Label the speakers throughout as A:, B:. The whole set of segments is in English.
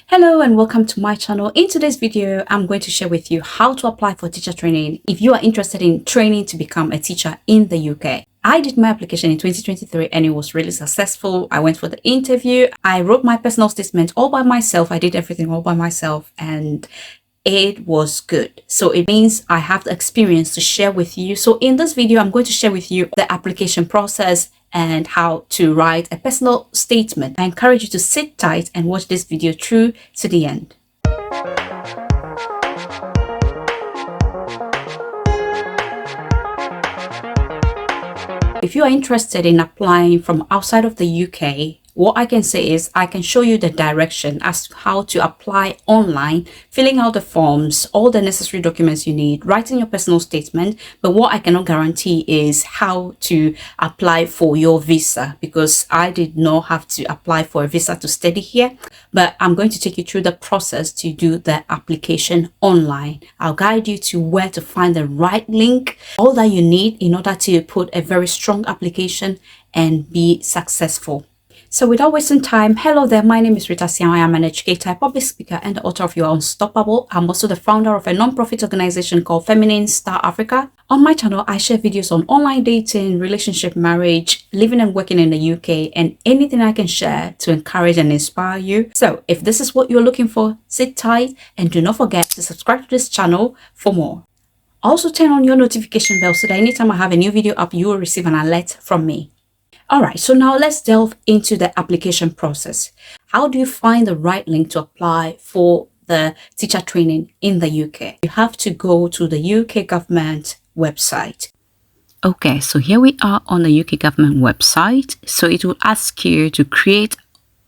A: Hello and welcome to my channel. In today's video, I'm going to share with you how to apply for teacher training if you are interested in training to become a teacher in the UK. I did my application in 2023 and it was really successful. I went for the interview. I wrote my personal statement all by myself. I did everything all by myself and it was good. So it means I have the experience to share with you. So in this video, I'm going to share with you the application process and how to write a personal statement. I encourage you to sit tight and watch this video through to the end. If you are interested in applying from outside of the UK, what I can say is I can show you the direction as to how to apply online, filling out the forms, all the necessary documents you need, writing your personal statement. But what I cannot guarantee is how to apply for your visa, because I did not have to apply for a visa to study here. But I'm going to take you through the process to do the application online. I'll guide you to where to find the right link, all that you need in order to put a very strong application and be successful. So without wasting time, hello there, my name is Rita Sian. I am an educator, public speaker, and the author of You Are Unstoppable. I'm also the founder of a non-profit organization called Feminine Star Africa. On my channel, I share videos on online dating, relationship, marriage, living and working in the UK, and anything I can share to encourage and inspire you. So if this is what you're looking for, sit tight and do not forget to subscribe to this channel for more. Also turn on your notification bell so that anytime I have a new video up, you will receive an alert from me. Alright, so now let's delve into the application process. How do you find the right link to apply for the teacher training in the UK? You have to go to the UK government website. Okay, so here we are on the UK government website. So it will ask you to create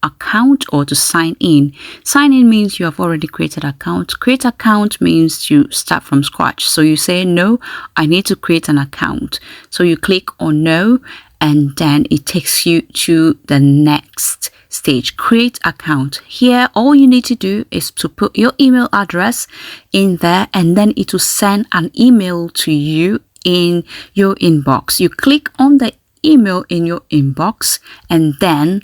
A: account or to sign in. Sign in means you have already created an account. Create account means you start from scratch. So you say, no, I need to create an account. So you click on no, and then it takes you to the next stage, create account. Here, all you need to do is to put your email address in there, and then it will send an email to you in your inbox. You click on the email in your inbox, and then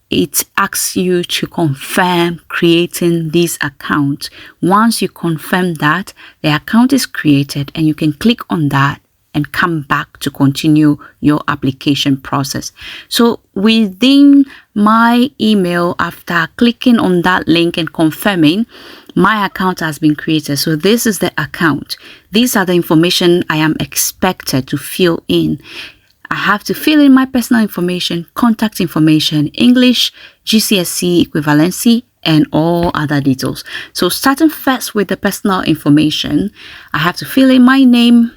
A: it asks you to confirm creating this account. Once you confirm that, the account is created, and you can click on that and come back to continue your application process. So within my email, after clicking on that link and confirming, my account has been created. So this is the account. These are the information I am expected to fill in. I have to fill in my personal information, contact information, English, GCSE equivalency, and all other details. So starting first with the personal information, I have to fill in my name,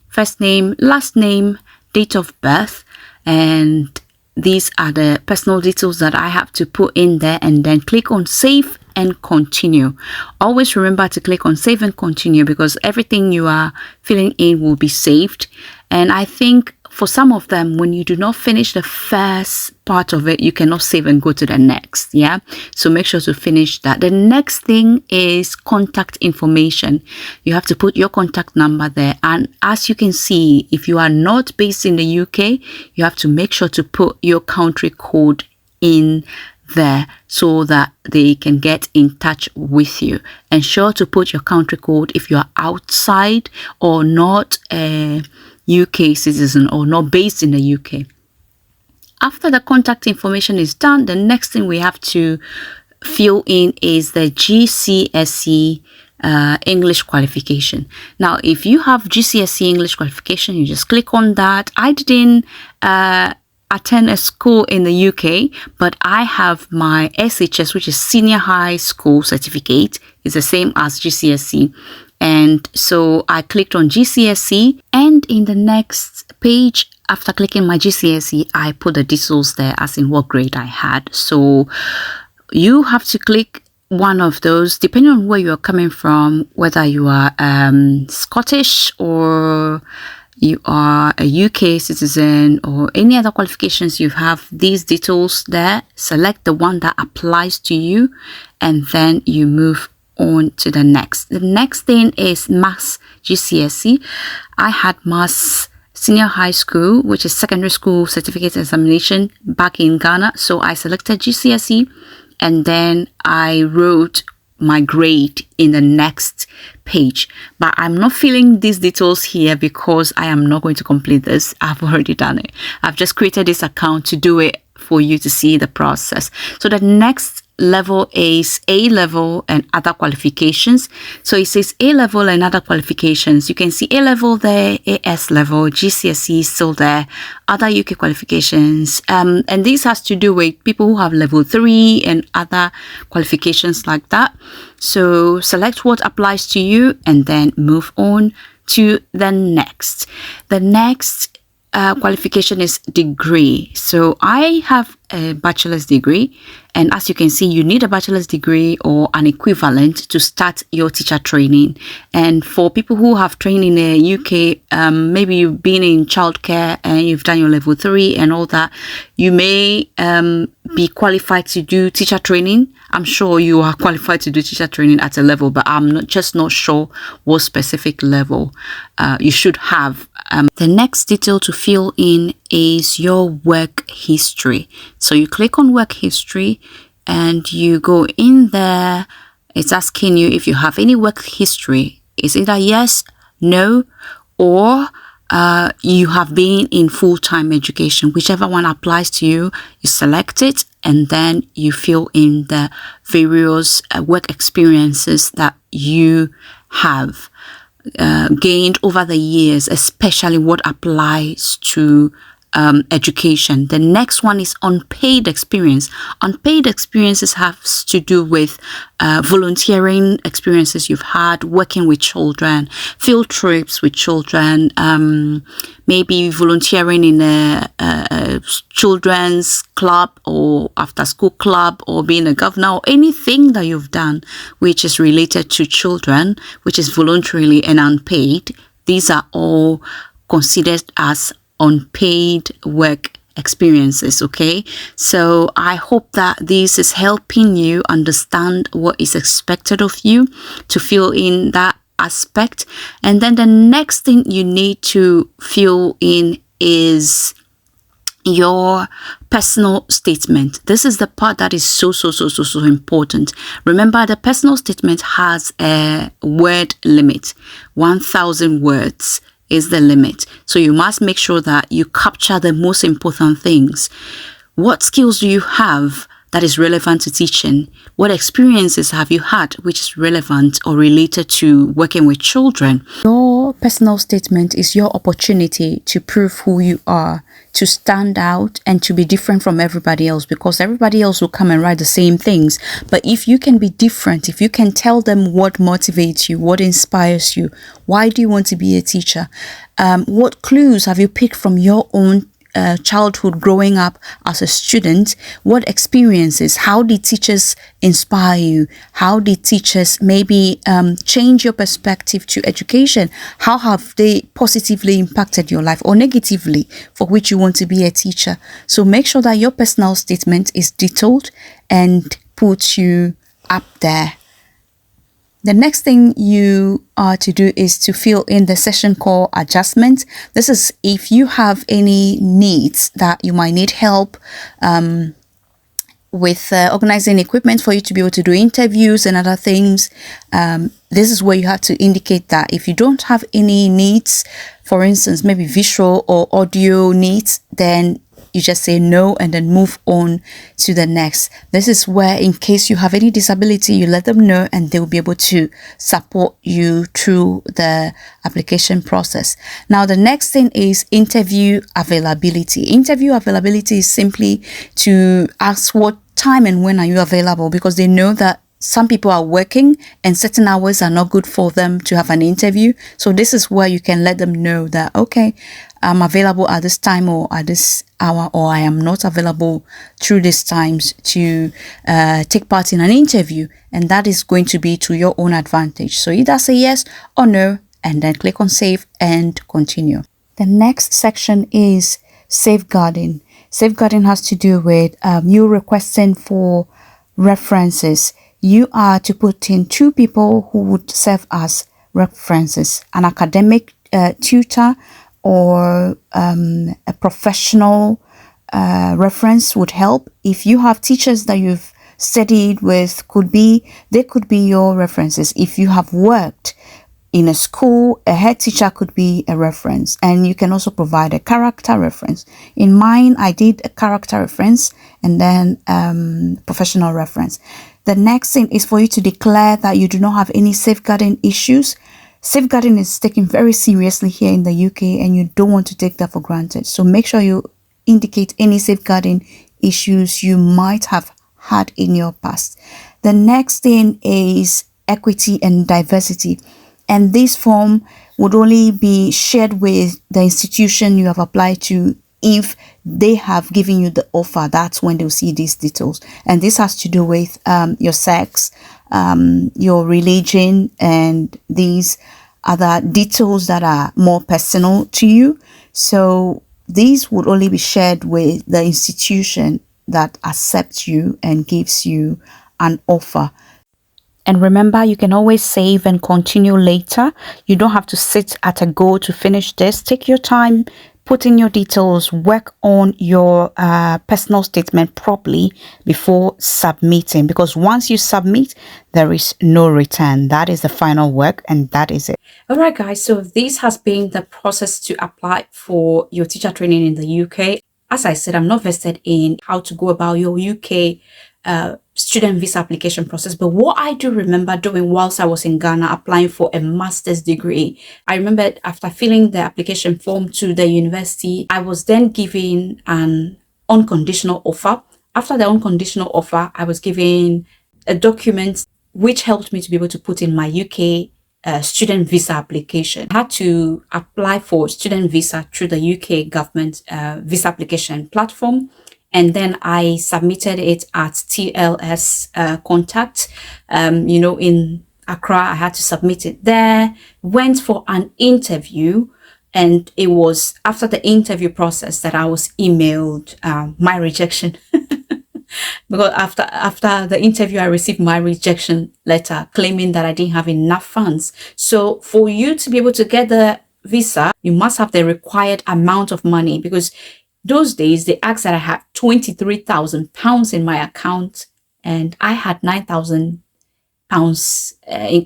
A: first name, last name, date of birth, and these are the personal details that I have to put in there, and then click on save and continue. Always remember to click on save and continue because everything you are filling in will be saved. And I think for some of them, when you do not finish the first part of it, you cannot save and go to the next. Yeah. So make sure to finish that. The next thing is contact information. You have to put your contact number there. And as you can see, if you are not based in the UK, you have to make sure to put your country code in there so that they can get in touch with you. Ensure to put your country code if you are outside or not a UK citizen or not based in the UK. After the contact information is done, the next thing we have to fill in is the GCSE English qualification. Now, if you have GCSE English qualification, you just click on that. I didn't attend a school in the UK, but I have my SHS, which is Senior High School Certificate. It's the same as GCSE. And so I clicked on GCSE, and in the next page, after clicking my GCSE, I put the details there as in what grade I had. So you have to click one of those depending on where you're coming from, whether you are Scottish or you are a UK citizen or any other qualifications you have. These details there, select the one that applies to you, and then you move on to the next. The next thing is Maths GCSE. I had Maths Senior High School, which is secondary school certificate examination back in Ghana. So I selected GCSE and then I wrote my grade in the next page. But I'm not filling these details here because I am not going to complete this. I've already done it. I've just created this account to do it for you to see the process. So the next level is A level and other qualifications. So it says A level and other qualifications. You can see A level there, AS level, GCSE still there, other UK qualifications. And this has to do with people who have level 3 and other qualifications like that. So select what applies to you and then move on to the next. The next qualification is degree. So I have a bachelor's degree, and as you can see, you need a bachelor's degree or an equivalent to start your teacher training. And for people who have trained in the UK, maybe you've been in childcare and you've done your level 3 and all that, you may be qualified to do teacher training. I'm sure you are qualified to do teacher training at a level, but I'm not sure what specific level you should have. The next detail to fill in is your work history. So you click on work history and you go in there. It's asking you if you have any work history. Is it a yes, no, or you have been in full-time education? Whichever one applies to you, you select it and then you fill in the various work experiences that you have gained over the years, especially what applies to education. The next one is unpaid experience. Unpaid experiences has to do with volunteering experiences you've had, working with children, field trips with children, maybe volunteering in a children's club or after school club, or being a governor, or anything that you've done which is related to children, which is voluntarily and unpaid. These are all considered as unpaid work experiences. Okay, so I hope that this is helping you understand what is expected of you to fill in that aspect. And then the next thing you need to fill in is your personal statement. This is the part that is so important. Remember, the personal statement has a word limit. 1,000 words is the limit. So you must make sure that you capture the most important things. What skills do you have that is relevant to teaching? What experiences have you had which is relevant or related to working with children? Your personal statement is your opportunity to prove who you are, to stand out and to be different from everybody else, because everybody else will come and write the same things. But if you can be different, if you can tell them what motivates you, what inspires you, why do you want to be a teacher? What clues have you picked from your own childhood growing up as a student? What experiences? How did teachers inspire you? How did teachers maybe change your perspective to education? How have they positively impacted your life, or negatively, for which you want to be a teacher? So make sure that your personal statement is detailed and puts you up there. The next thing you are to do is to fill in the session call adjustment. This is if you have any needs that you might need help with organizing equipment for you to be able to do interviews and other things. This is where you have to indicate that. If you don't have any needs, for instance, maybe visual or audio needs, then you just say no and then move on to the next. This is where, in case you have any disability, you let them know and they will be able to support you through the application process. Now, the next thing is interview availability. Interview availability is simply to ask what time and when are you available, because they know that some people are working and certain hours are not good for them to have an interview. So this is where you can let them know that, okay, I'm available at this time or at this hour, or I am not available through these times to take part in an interview. And that is going to be to your own advantage. So either say yes or no, and then click on save and continue. The next section is safeguarding. Safeguarding has to do with you requesting for references. You are to put in 2 people who would serve as references: an academic tutor or a professional reference would help. If you have teachers that you've
B: studied with they could be your references. If you have worked in a school, a head teacher could be a reference, and you can also provide a character reference. In mine, I did a character reference and then professional reference. The next thing is for you to declare that you do not have any safeguarding issues. Safeguarding is taken very seriously here in the UK, and you don't want to take that for granted. So make sure you indicate any safeguarding issues you might have had in your past. The next thing is equity and diversity. And this form would only be shared with the institution you have applied to if they have given you the offer. That's when they'll see these details. And this has to do with your sex, your religion, and these other details that are more personal to you. So these would only be shared with the institution that accepts you and gives you an offer. And remember, you can always save and continue later. You don't have to sit at a goal to finish this. Take your time, put in your details, work on your personal statement properly before submitting. Because once you submit, there is no return. That is the final work, and that is it.
A: All right, guys. So this has been the process to apply for your teacher training in the UK. As I said, I'm not vested in how to go about your UK student visa application process, but what I do remember doing whilst I was in Ghana applying for a master's degree, I remember after filling the application form to the university, I was then given an unconditional offer. After the unconditional offer, I was given a document which helped me to be able to put in my UK student visa application. I had to apply for student visa through the UK government visa application platform. And then I submitted it at TLS contact, in Accra. I had to submit it there, went for an interview. And it was after the interview process that I was emailed my rejection. Because after the interview, I received my rejection letter claiming that I didn't have enough funds. So for you to be able to get the visa, you must have the required amount of money, because those days they asked that I had £23,000 in my account, and I had £9,000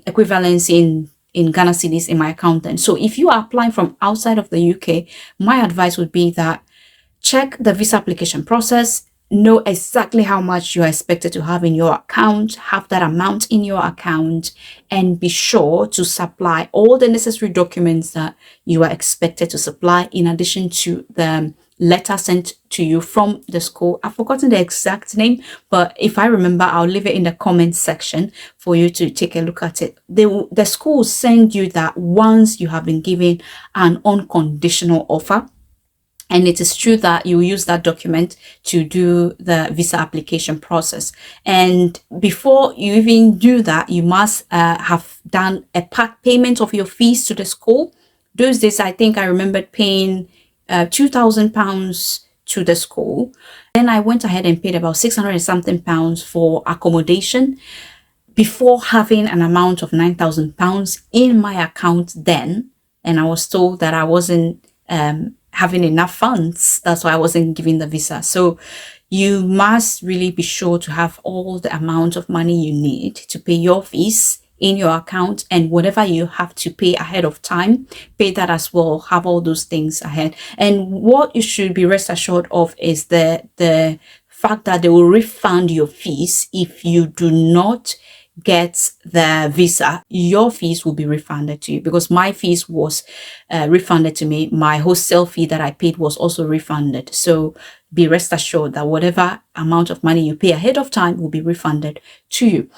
A: equivalence in Ghana cedis in my account then. So if you are applying from outside of the UK, my advice would be that check the visa application process, know exactly how much you are expected to have in your account, have that amount in your account, and be sure to supply all the necessary documents that you are expected to supply, in addition to the letter sent to you from the school. I've forgotten the exact name, but if I remember, I'll leave it in the comment section for you to take a look at it. The school will send you that once you have been given an unconditional offer. And it is true that you use that document to do the visa application process. And before you even do that, you must have done a part payment of your fees to the school. Those days, I think I remembered paying £2,000 to the school. Then I went ahead and paid about 600 and something pounds for accommodation before having an amount of £9,000 in my account then. And I was told that I wasn't having enough funds. That's why I wasn't giving the visa. So you must really be sure to have all the amount of money you need to pay your fees in your account, and whatever you have to pay ahead of time, pay that as well. Have all those things ahead. And what you should be rest assured of is the fact that they will refund your fees if you do not get the visa. Your fees will be refunded to you, because my fees was refunded to me. My hostel fee that I paid was also refunded. So be rest assured that whatever amount of money you pay ahead of time will be refunded to you.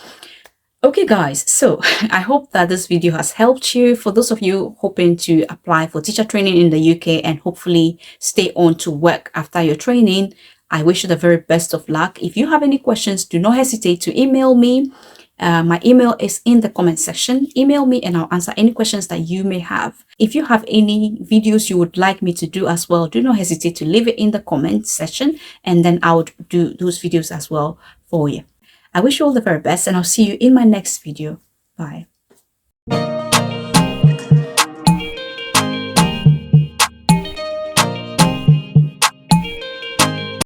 A: Okay guys, so I hope that this video has helped you. For those of you hoping to apply for teacher training in the UK and hopefully stay on to work after your training, I wish you the very best of luck. If you have any questions, do not hesitate to email me. My email is in the comment section. Email me and I'll answer any questions that you may have. If you have any videos you would like me to do as well, do not hesitate to leave it in the comment section, and then I would do those videos as well for you. I wish you all the very best, and I'll see you in my next video. Bye.